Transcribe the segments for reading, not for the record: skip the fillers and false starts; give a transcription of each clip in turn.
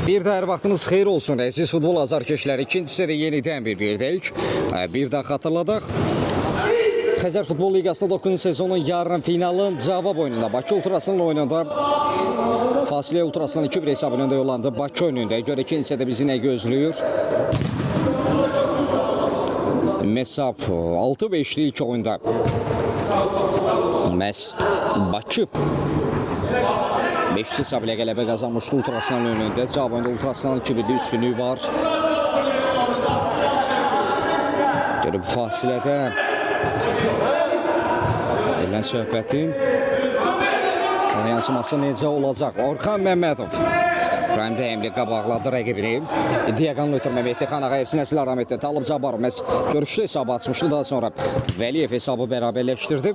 Bir də hər vaxtınız xeyir olsun. Əziz futbol azarkeşləri, ikincisi də yenidən birdəyik. Bir də xatırladaq. Xəzər Futbol Liqasında 9-cu sezonun yarın finalın cavab oyununda Bakı Ultrasının oyununda Fasilə Ultrasının 2-1 hesabı önündə yollandı. Bakı oyununda görə ikincisi də bizi nə gözləyir? Mesab 6-5'li ilk oyunda. Bakı 5 hesab ilə qələbə qazanmışdı Ultrasının önündə. Cavab oyunda Ultrasının 2-1'li üstünlüyü var. Görüb fasilədə edilən söhbətin yansıması necə olacaq? Orxan Məmmədov İbrahim Rəhimli qabaqladı rəqibini. Diaqanlı ötürmə Mehtixan Ağayev sinəsilə aram etdi. Talib Cabbarov məhz görüşlü hesabı açmışdı. Daha sonra Vəliyev hesabı bərabərləşdirdi.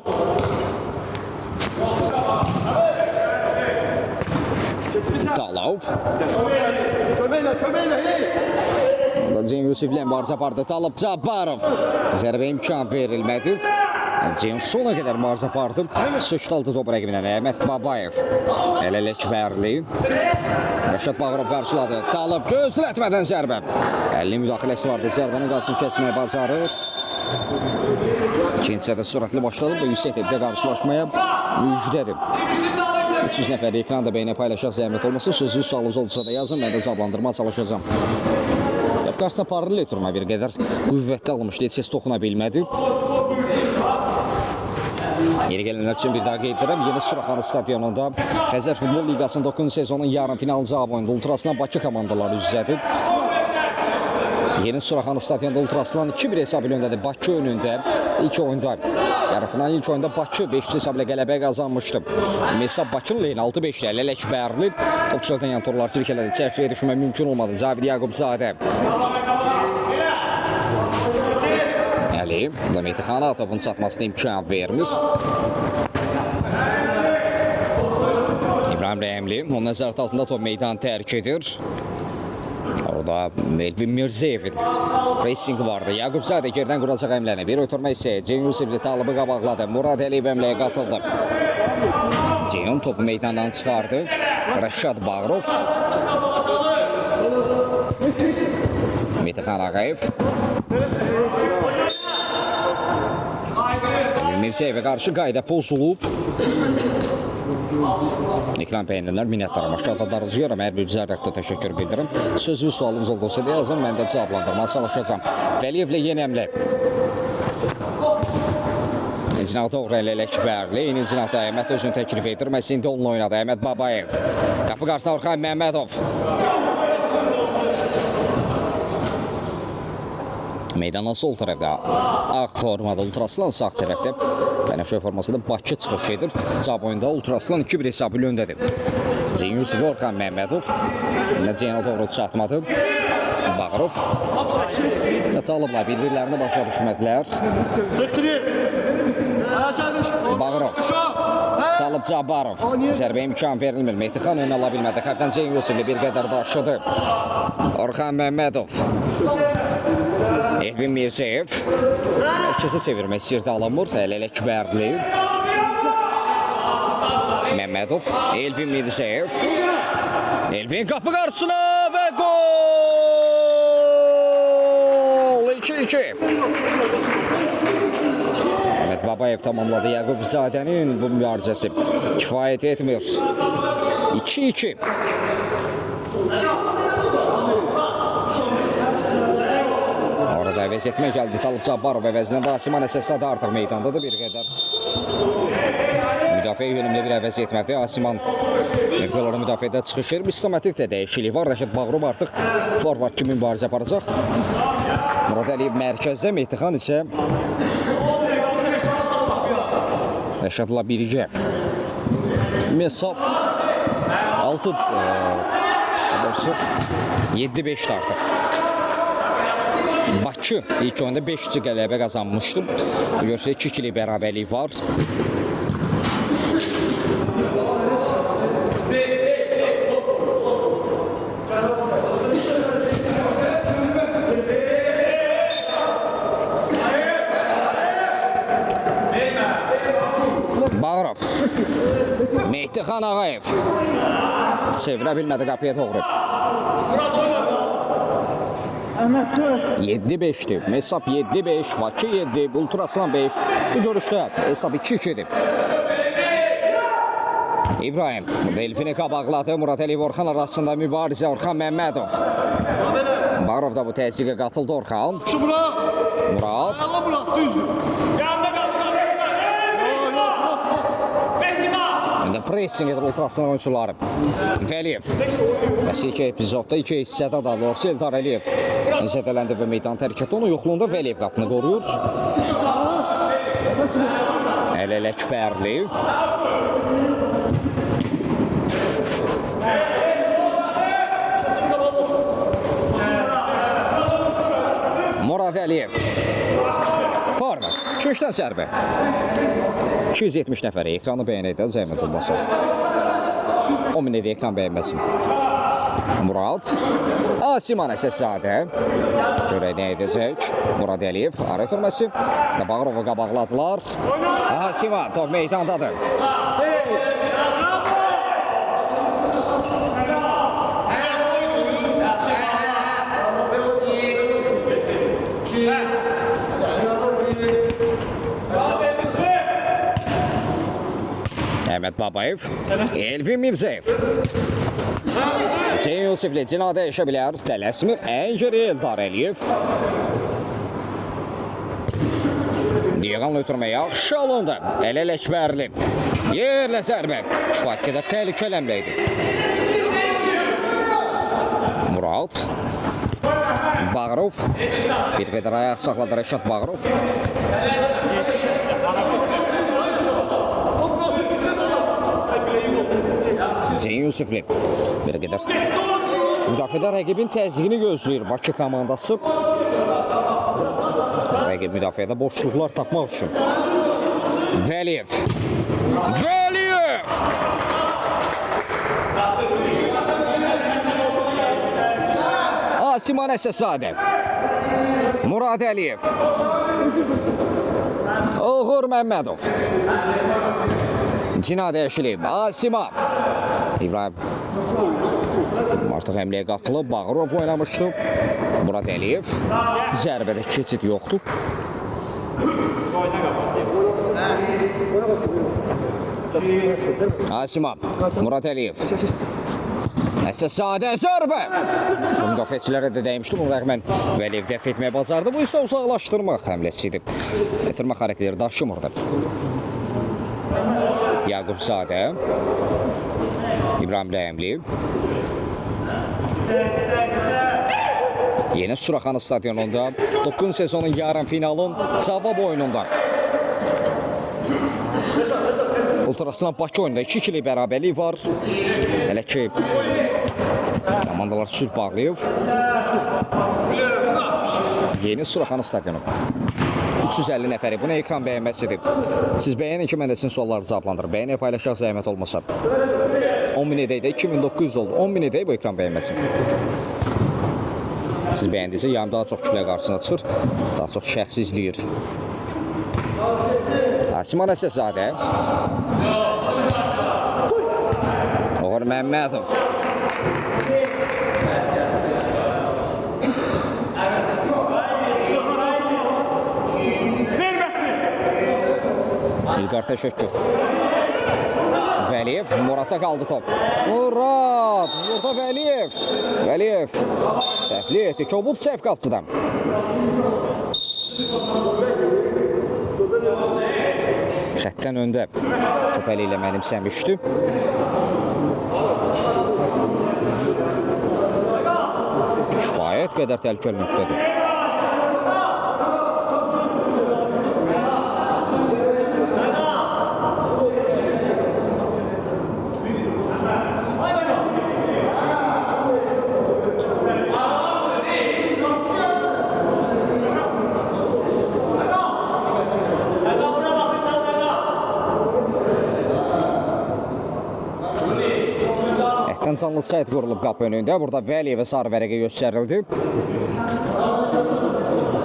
Talib Ceyhun Yusiflə mübarizə apardı. Talib Cabbarov zərbə imkan verilmədi. Ceyhun sona qədər mübarizə apardı. Sökdü altı top rəqibindən Əhməd Babayev. Əl Əkbərli. Rəşad Bağırov qarşıladı. Talib gözlətmədən zərbə. 50 müdaxiləsi vardı. Zərbənin qarşısını kəsməyə bacarır. İkincisi də sürətli başladı. Bu yüksək tepkidə qarşılaşmaya müjdədir. 300 nəfərli ekranda beynə paylaşaq zəhmət olmasın. Sözü sualınız olursa da yazın. Mən də cavablandırma çalışacağım. Qarşısına paralel ötürmə bir qədər qüvvətli alınmışdı. Heç ses toxuna bilmədi. Yeni gələnlər üçün bir daha qeyd edirəm. Yeni Suraxanı stadionunda Xəzər Futbol Liqasının 9-cu sezonun yarın final cavab oyununda Ultraslan Bakı komandaları üz-üzədir. Yeni Suraxanı stadionunda Ultraslan 2-1 hesab önündədir. Bakı önündə ilk oyunda yarı final ilk oyunda Bakı 5 hesab ilə qələbə qazanmışdı. Mesab Bakının lehine 6-5 ilə Əkbərli topçulardan yan torlar sirkələdi. Çərçivəyə düşmə mümkün olmadı. Zavid Yaqubzadə Mehtixana topun çatmasına imkan vermir. İbrahim Rəhimli onun nəzarət altında top meydan tərk edir. Orada Elvin Mirzəyevin pressingi vardı. Yaqubzadə gerdən quracaq əmləni. Bir ötürmə isə Ceyhun Yusifli Talıbı qabaqladı. Murad Əliyev əmləyə qatıldı. Ceyhun topu meydandan çıxardı. Rəşad Bağırov. Mehtixan Ağayev. Mirzəyevə qarşı qayda pozulub. Ekran bəyənənlər minnətdarım. Aşağıda darıcıyıram. Hər bir zərrətdə təşəkkür bildirim. Sözlü sualınız olursa da yazın. Mən də cavablandırmaya çalışacağım. Vəliyevlə yeni əmlə. İncinaqda uğrayla Əkbərli. İncinaqda Əhməd özünü təklif edir. Məsində onunla oynadı. Əhməd Babayev. Qapı qarşısına Orxan Məmmədov. Meydanın sol tərəfdə ağ formada Ultraslan, sağ tərəfdə Bənəfşə formasında Bakı çıxış edir. Cavab oyunda Ultraslan 2-1 hesabı önündədir. Ceyhun Yusif Orxan Məmmədov Ceyhuna doğru çatmadı. Bağırov Talıbla bir-birlərini başa düşmədilər. Bağırov Talib Cabbarov zərbə imkan verilmir. Mehtixan önə ala bilmədi. Kapitan Ceyhun Yusifli bir qədər daşıdı. Orxan Məmmədov Elvin Mirzəyev ikisi çevirmək istəyirdi, alamır. Əl Əkbərli Məmmədov Elvin Mirzəyev Elvin qapı qarşısına və gol 2-2. Əhməd Babayev tamamladı. Yaqubzadənin bu mübarizəsi kifayət etmir. 2-2. Orada əvəz etmək gəldi. Talib Cabbarov əvəzindən Asiman Əsəsadə artıq meydandadır bir qədər. Müdafiə yönümlü bir əvəz etmədi. Asiman mövqeləri müdafiədə çıxışır. Sistematik də dəyişiklik var. Rəşad Bağırov artıq forvard kimi mübarizə aparacaq. Murad Əliyev mərkəzdə, Mehtixan isə Rəşadla birgə. Mesab 7-5'də artıq. Bakı ilk oyunda 5-3 qələbə qazanmışdı. Görsə 2-2'li bərabərlik var. Bağırov Mehtixan Ağayev çevirə bilmədi qapıya doğru. 7-5'dir. Hesab 7-5, Bakı 7, Ultraslan 5. Bu görüşdə hesab 2-2'dir. İbrahim Delfini qabaqladı. Murad Əliyev Orxan arasında mübarizə. Orxan Məmmədov. Bağırov da bu təzyiqə qatıldı Orxan. Murad. İndi pressing edir Ultraslan oyuncuları. Vəliyev. Bəs ilk epizodda 2 hissədə daha doğrusu Eldar Əliyev zədələndi və meydan tərk etdi. Onun yoxluğunda Vəliyev qapını qoruyur. Əl-əl Əkbərli. Murad Əliyev. Forma. Köşdən zərbə. 270 nəfərə ekranı bəyənəkdə zəhmət olmasa. 10 min edə ekran bəyənməsin. Murad. Asiman Əsəszadə. Görək nə edəcək. Murad Əliyev. Araya törməsi. Bağırovu qabaqladılar. Asiman top meydandadır. Əhməd Babayev, Elvin Mirzəyev. Ceyn Yusifli cina dəyişə bilər. Tələsmir, ən geri Eldar Əliyev. Diğanla ötürmə yaxşı alındı. Əl-əl Əkbərli. Yerlə zərbə. Kifayət qədər təhlükəli həmlə idi. Murad. Bağırov. Bir qədər ayaq saxladı Rəşad Bağırov. Ceyn Yusifli bir qədər müdafiədə rəqibin təzyiqini gözləyir Bakı komandası. Rəqib müdafiədə boşluqlar tapmaq üçün. Vəliyev. Vəliyev! Asiman Əsəszadə. Murad Əliyev. Uğur Məmmədov. Cina dəyişilib. Asima. İbrahim. Artıq həmləyə qatılıb. Bağırov oynamışdı. Murad Əliyev. Zərbədə keçid yoxdur. Asima. Murad Əliyev. Əsəszadə zərbə. Müdafiəçilərə də dəymişdi. Bunun rəğmən Vəliyev dəf etməyə bacardı. Bu isə uzaqlaşdırmaq həmləsi idi. Etirmə xarakterləri daşımırdı. Yaqubzadə. İbrahim Rəhimli. Yeni Suraxanı stadionunda 9 sezonun yarım finalın cavab oyununda. Ultraslan Bakı oyununda 2-2'li bərabərlik var. Hələ ki komandalar sülh bağlayıb. Yeni Suraxanı stadionu. 350 nəfəri. Buna ekran bəyənməsidir. Siz bəyənin ki, mən də sizin sualları cavablandırır. Bəyənə paylaşaq zəhmət olmasa. 10 min edək də 2900 oldu. 10 min edək bu ekran bəyənməsin. Siz bəyəndiysə yarım daha çox kütlə qarşısına çıxır. Daha çox şəxsi izləyir. Asiman Əsəszadə. Uğur Məmmədov. İlqar təşəkkür. Vəliyev, Muradda qaldı top. Murad, burada Vəliyev. Vəliyev səhvli etdi. Kobud səhv qapçıdan. Xəttdən öndə top əli ilə mənimsəmişdi. Kifayət qədər təhlükəli nöqtədir. Canlı sayt qurulub qapı önündə. Burada Vəliyevə sarı vərəqə göstərildi.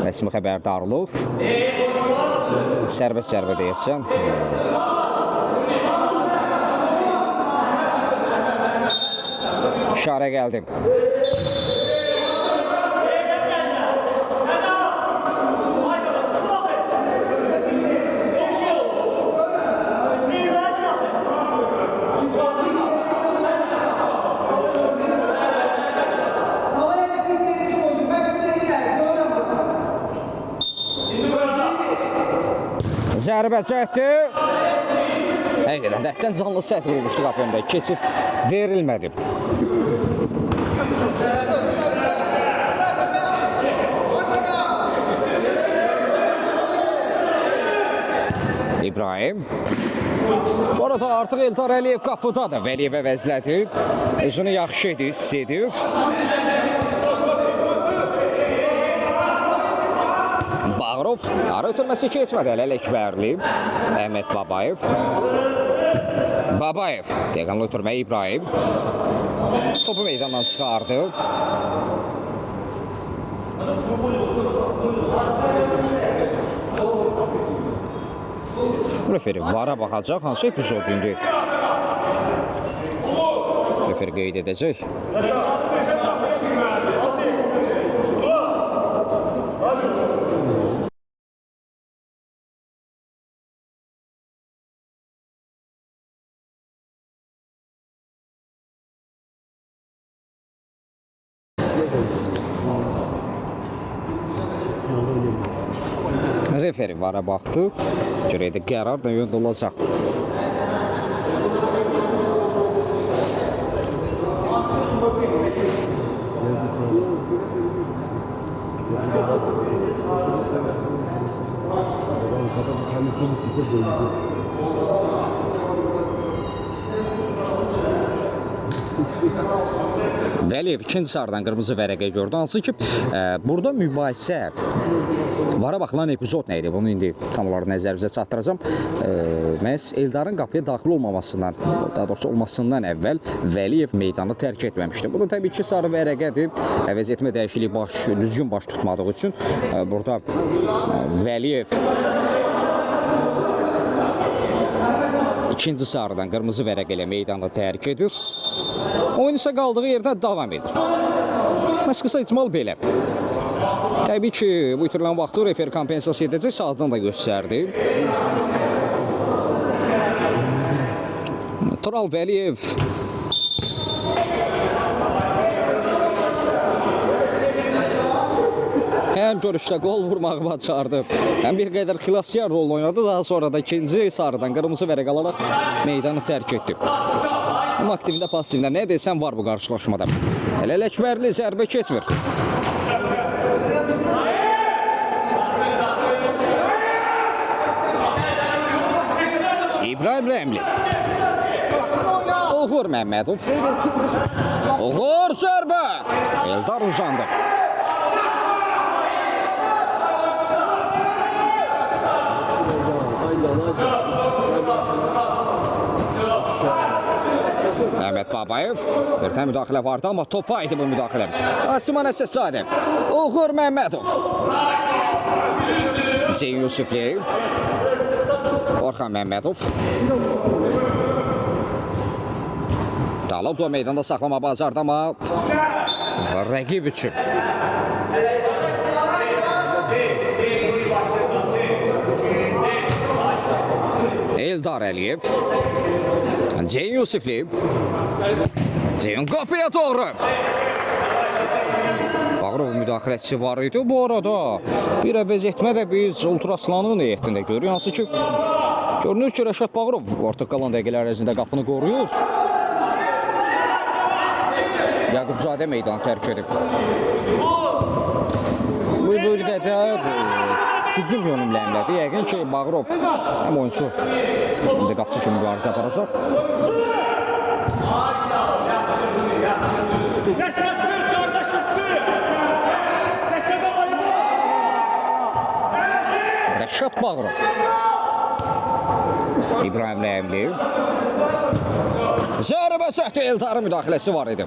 Rəsmi xəbərdarlıq. Sərbəst zərbə deyəsən. İşarə gəldi. Zərbə çəkdi. Həqiqətən dəhtdən canlı səhv olmuşdu qapı önündə. Keçid verilmədi. İbrahim. Bu arada artıq Eldar Əliyev qapıdadır. Vəliyev əvəzlədi. Özünü yaxşı hiss edir. Bağırov, ara ötürməsi keçmədi Əli Ələkbərli, Əhməd Babayev. Babayev, dəqiqanlı ötürmə İbrahim. Topu meydandan çıxardı. Referi vara baxacaq, hansı epizod indi? Referi qeyd edəcək. Referi vara baxdı. Görəydə qərar da yöndə olacaq. Vəliyev ikinci sarıdan qırmızı vərəqə gördü. Hansı ki, burada mübahisə vara baxılan epizod nə idi? Bunu indi tam olaraq nəzərinizə çatdıracağam. Məhz Eldarın qapıya daxil olmamasından, daha doğrusu olmasından əvvəl Vəliyev meydanı tərk etməmişdi. Bu da təbii ki, sarı vərəqədir. Əvəz etmə dəyişikliyi düzgün baş tutmadığı üçün burada Vəliyev ikinci sarıdan qırmızı vərəqə ilə meydanı tərk edir. Oyun isə qaldığı yerdə davam edir. Məs qısa icmal belə. Təbii ki, bu itirilən vaxtı referi kompensasiya edəcək, saatdan da göstərdi. Tural Vəliyev həm görüşdə qol vurmağı bacardı, həm bir qədər xilaskar rol oynadı. Daha sonra da ikinci sarıdan qırmızı vərəq alaraq meydanı tərk etdi. Bunun aktivində, pasivində nə desəm var bu qarşılaşmada. Əli Ələkbərli zərbə keçmir. İbrahim Rəmli. Uğur Məmmədov. Uğur zərbə. Eldar uzandı. Əhməd Babayev. Birdən müdaxilə vardı, amma topa idi bu müdaxilə. Asiman Əsəsadə. Uğur Məmmədov. Ceyn Yusifli. Orxan Məmmədov. Dalabdo meydanda saxlama bacardı, amma rəqib üçün. Eldar Əliyev. Ceyn Yusifli. Ceyn qapıya doğru. Bağırov müdaxiləçisi var idi. Bu arada bir əvəz etmə də biz Ultraslanın heyətində görürük. Hansı ki, görünür ki, Rəşad Bağırov artıq qalan dəqiqələr ərzində qapını qoruyur. Yaqubzadə meydanı tərk edib. Bu bir qədər hücum yönümləmlədi. Yəqin ki, Bağırov həm oyuncu, həm də qapıcı kimi mübarizə aparacaq. Rəşad Bağırov. İbrahim Rəhimli. Zərbə çəkdi, Eldarın müdaxiləsi var idi.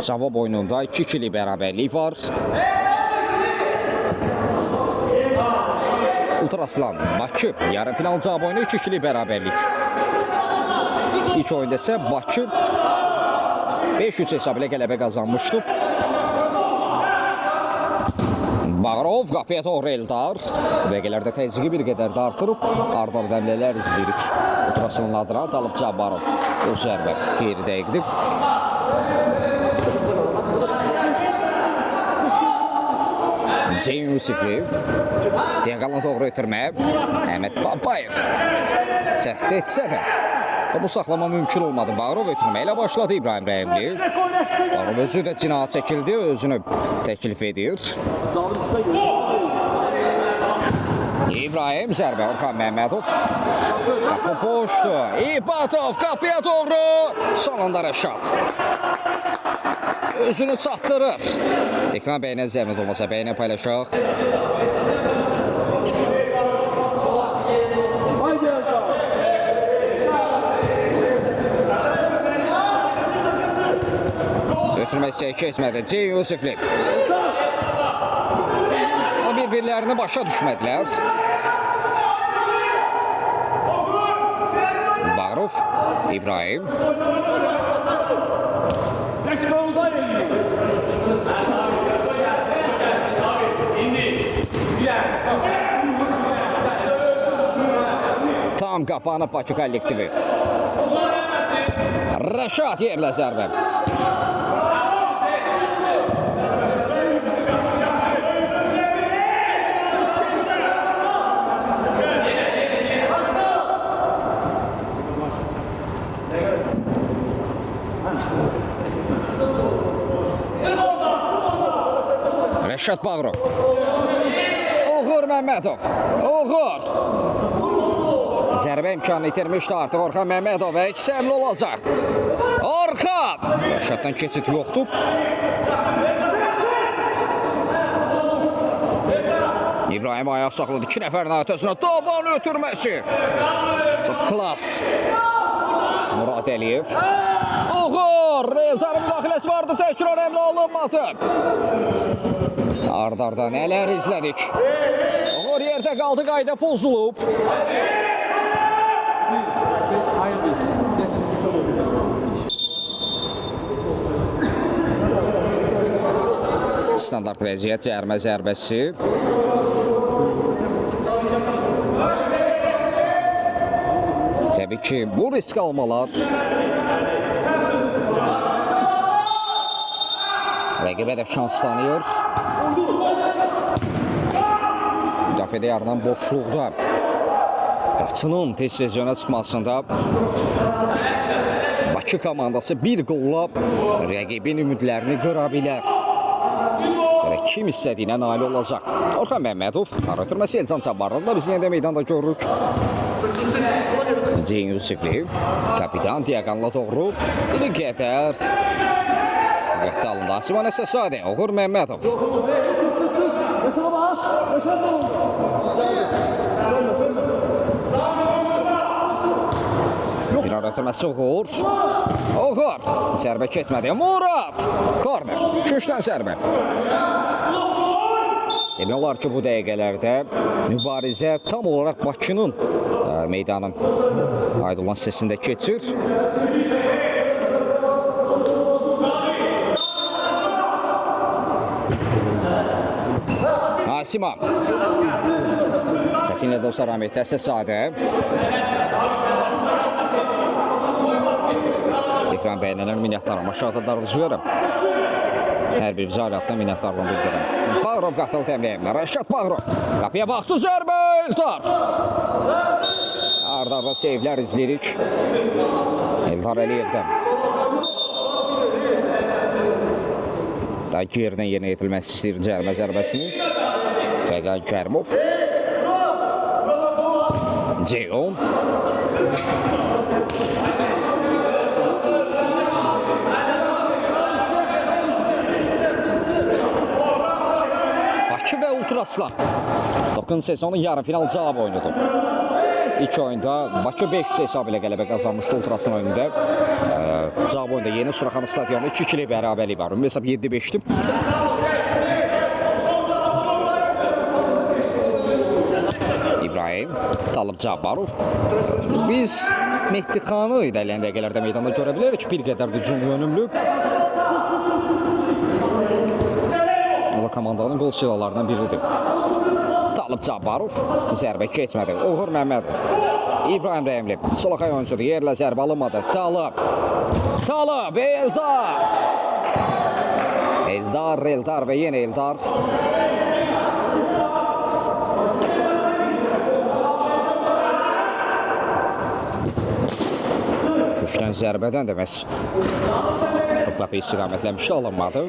Cavab oyununda 2-2'li bərabərlik var. Ultraslan, Bakı yarı final cavab oyunu 2-2'li bərabərlik. İlk oyunda isə Bakı 5-3 hesab ilə qələbə qazanmışdı. Bağırov qapıya doğru Eldar. Bu dəqiqələrdə təzyiqi bir qədər də artırıb. Ardar dəmlələr izləyirik. Ultrasının adına Dalıb Cabbarov. O zərbə qeyri dəqiqdir. Ceyn Yusifli. Diaqalına doğru ötürmə. Əhməd Babayev. Cəhd etsə də bu saxlama mümkün olmadı. Bağırov ötürmə ilə başladı İbrahim Rəhimli. Bağırov özü də cinaha çəkildi. Özünü təklif edir. İbrahim zərbə Orxan Məmmədov. Qapı boşdu. İbatov qapıya doğru. Sonunda Rəşad. Özünü çatdırır. Ekran bəyinə zəhmət olmasa bəyinə paylaşaq. Ötürməsi keçmədi. Ceyn Yusifli. Bir-birlərini başa düşmədilər. Bağırov, İbrahim. Tam qapanıb Bakı kollektivi. Rəşad yerlə zərbə. Rəşad Bağırov. Uğur Məmmədov. Uğur. Zərbə imkanı itirmişdi artıq Orxan Məmmədov. Əksərli olacaq. Orxan. Rəşaddan keçid yoxdur. İbrahim ayaq saxladı. 2 nəfərin ayətəsinə taban ötürməsi. Çox klas. Murad Əliyev. Uğur. Eldarın müdaxiləsi vardı. Təkrar əmlə alınmadı. Ardarda nələr izlədik. Uğur yerdə qaldı. Qayda pozulub. Standart vəziyyət, cərmə zərbəsi. Təbii ki, bu risk almalar rəqibə də şans tanıyır. Müdafiədə yaranan boşluqda Qaçının tez sezyona çıxmasında Bakı komandası bir qolla rəqibin ümidlərini qıra bilər. Kim istədiyinə nail olacaq. Orxan Məmmədov, ötürməsi Elcan Cabbarlı'da biz yenə də meydanda görürük. Ceyn Yusifli, kapitan diaqanla doğru bir qədər vəqtə alındı. Asiman Əsəsadə, Uğur Məmmədov. Bir ara ötürməsi Uğur. Uğur, zərbə keçmədi. Murad, korner, köşdən zərbə. Demək olar ki, bu dəqiqələrdə mübarizə tam olaraq Bakının meydanın aydınlan hissəsində keçir. Asimov. Çətinlə də olsa Rahmetli Əsəsadə. Ekran bəyənənlər minnətdarım. Aşağıda darıcılarım. Hər bir zəliyyatdan minnətdarlığını bildirirəm. Bağırov qatıl təmləyəm. Rəşad Bağırov. Qapıya baxdı zərbə. Eldar. Arda seyvlər izləyirik. Eldar Əliyevdən. Daha yerdən yerinə yetilməsi istəyir cərmə zərbəsini. Fəqan Kərimov. Ceyon. Bakı və Ultraslan 9 sezonun yarı final cavab oynadı. İlk oyunda Bakı 5-3 hesab ilə qələbə qazanmışdı Ultraslan oyununda. Cavab oyunda Yeni Suraxanı stadionunda 2-2 bərabərlik var. Ümumi hesab 7-5'dir. İbrahim, Talib Cabbarov. Biz Mehdi Xanı irəliyən dəqiqələrdə meydanda görə bilərik. Bir qədər də cüm yönümlü. O da komandanın qol silahlarından biridir. Talib Cabbarov zərbə keçmədi. Uğur Məmmədov. İbrahim Rəhimli solakay oyuncudur. Yerlə zərbə alınmadı. Talib, Eldar və yenə Eldar. Köşkdən zərbədən də məhz qapı istiqamətləmişdə alınmadı.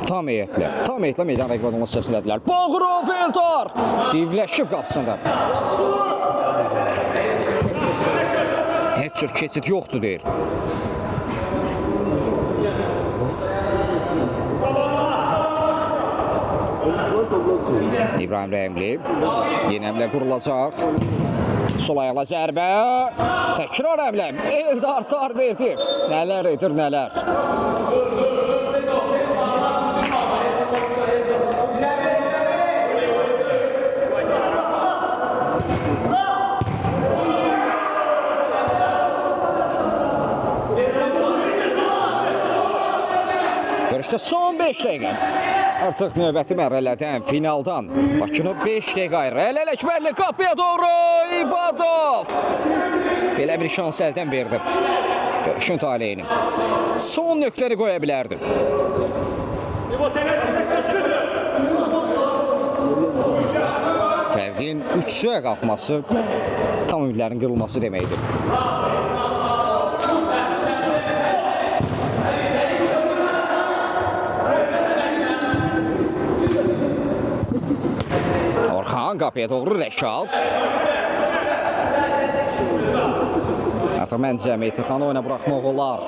Tam heyətlə meydan rəqibadını səslədilər. Bağırov Eldar! Divləşib qapısında. Heç cür keçid yoxdur deyir. İbrahim Rəhimli yeni həmlə qurulacaq. Sol ayaqla zərbə. Təkrar həmlə. Eldar tar verdi. Nələr edir, nələr. Görüşdə son 5 dəqiqə. Artıq növbəti mərhələdən, finaldan Bakını 5 dəqiqə ayırır. Ələkbərli qapıya doğru İbadov. Belə bir şans əldən verdi. Görüşün taleyini. Son nöqtəni qoya bilərdi. Fərqin 3-ə qalxması tam ümidlərin qırılması deməkdir. Qapıya doğru Rəşad. Artıq məncə Mehdi Xanı oyuna buraxmaq olar.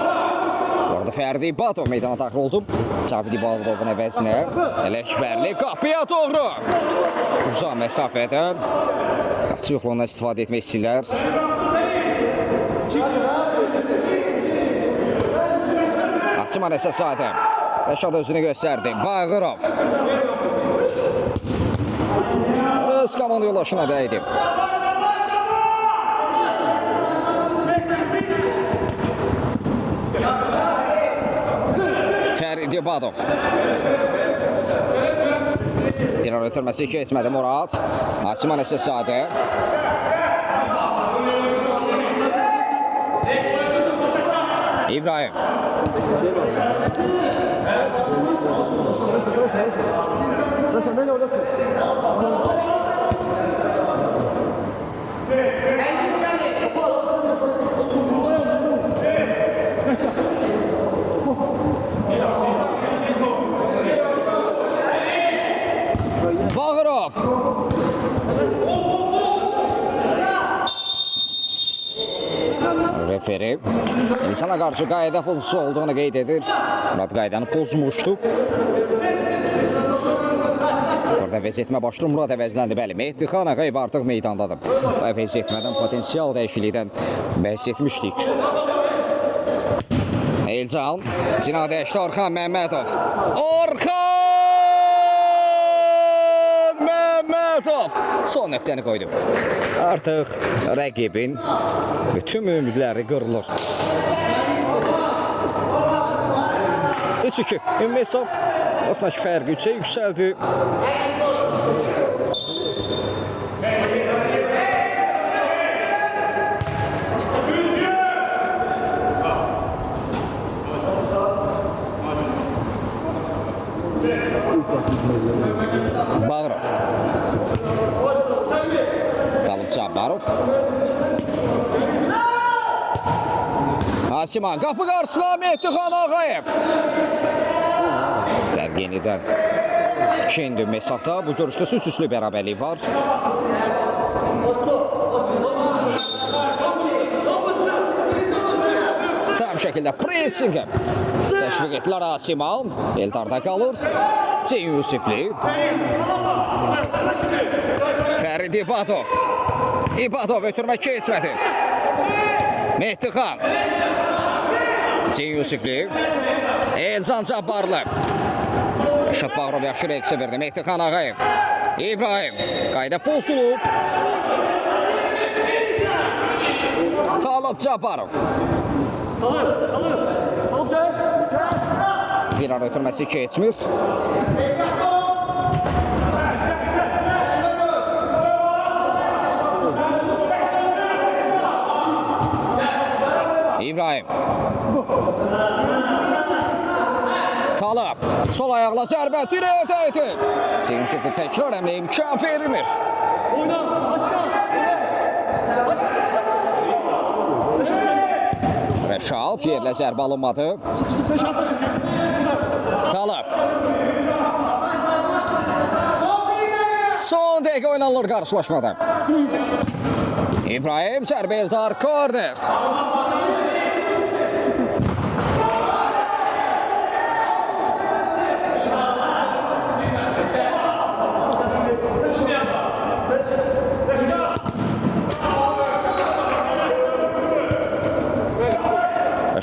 Bu arada Fərdi İbadov meydana daxil oldu. Cavid İbadovun əvəzinə Ələkbərli qapıya doğru. Uzaq məsafədən qapçı yoxluğundan istifadə etmək istəyirlər. Asiman Əsəsadə. Rəşad özünü göstərdi. Bağırov. Komanda yoldaşına dəydi. Fərid İbadov. Bir an ötürməsi keçmədi Murad. Asiman Əsəsadə. İbrahim. Bağırov. Referi insana qarşı qayda pozisi olduğunu qeyd edir. Murad qaydanı pozmuşdu. Burada əvəz etmə başlayır. Murad əvəzləndi. Bəli, Mehdi Xan Ağayev artıq meydandadır. Əvəz etmədən potensial dəyişiklikdən bəhs etmişdik. Elcan, cinadəşdə Orxan Məmmədov. Son nöqtəni qoydu. Artıq rəqibin bütün ümidləri qırılır. 3-2. Ümumi hesab aslında ki, fərqi 3-ə yüksəldi. Bağırov. Talib Cabbarov. Asiman qapı qarşısına Mehdi Xan Ağayev. Fərq yenidən 2-dir hesabda. Bu görüşdə üst-üstü bərabərlik var. Tam şəkildə pressingə təşviq etdilər Asiman. Eldarda qalır. Ceyn Yusifli. Fərid İbadov. İbadov ötürmə keçmədi. Mehdi Xan. Ceyn Yusifli. Elcan Cabbarlı. Rəşad Bağırov yaxşı reaksiya verdi. Mehdiqan Ağayev. İbrahim. Qayda pozulub. Talib Cabbarov. Bir ara ötürməsi keçmir. İbrahim. Talib. Sol ayaqla zərbə dirəyə dəydi. Cemşiddə təkrar əmlə imkan verilmir. Rəşad yerlə zərbə alınmadı. Talib. Son dəqiqə oynanılır qarşılaşmada. İbrahim zərbə Eldar korner.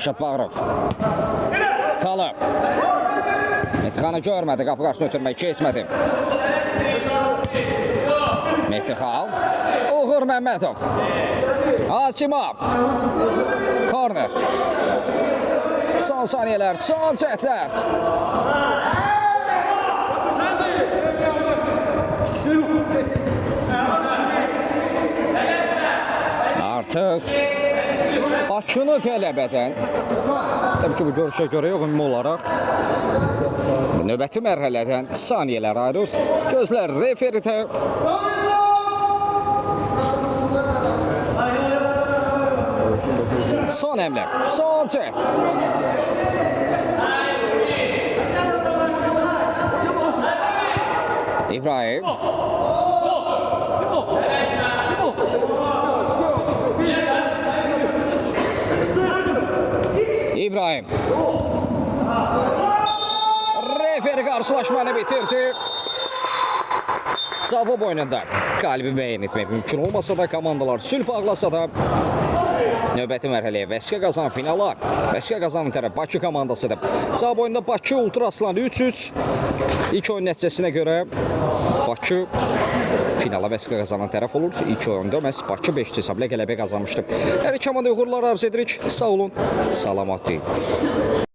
Rəşad Bağırov. Talib. Mehdiqanı görmədi, qapı qarşısına ötürmək keçmədi. Mehdiqan. Uğur Məmmədov. Asimov. Korner. Son saniyələr, son cəhdlər. Artıq Bakını qələbədən, təbii ki, bu görüşə görə yox, ümumi olaraq növbəti mərhələdən saniyələr ayrılır. Gözlər referidə. Son əmlə, son cəhd. İbrahim. İbrahim. Referi qarşılaşmanı bitirdi. Cavab oyununda qalibi müəyyən etmək mümkün olmasa da, komandalar sülh bağlasa da növbəti mərhələyə vəsqə qazanan finala vəsqə qazanan tərəf Bakı komandasıdır. Cavab oyunda Bakı Ultraslan 3-3. İlk oyun nəticəsinə görə Bakı finala vəsqə qazanan tərəf olur. İlk oyunda məhz Bakı 5 hesabla qələbə qazanmışdı. Hər iki komandaya uğurlar arzu edirik. Sağ olun, salamat deyin.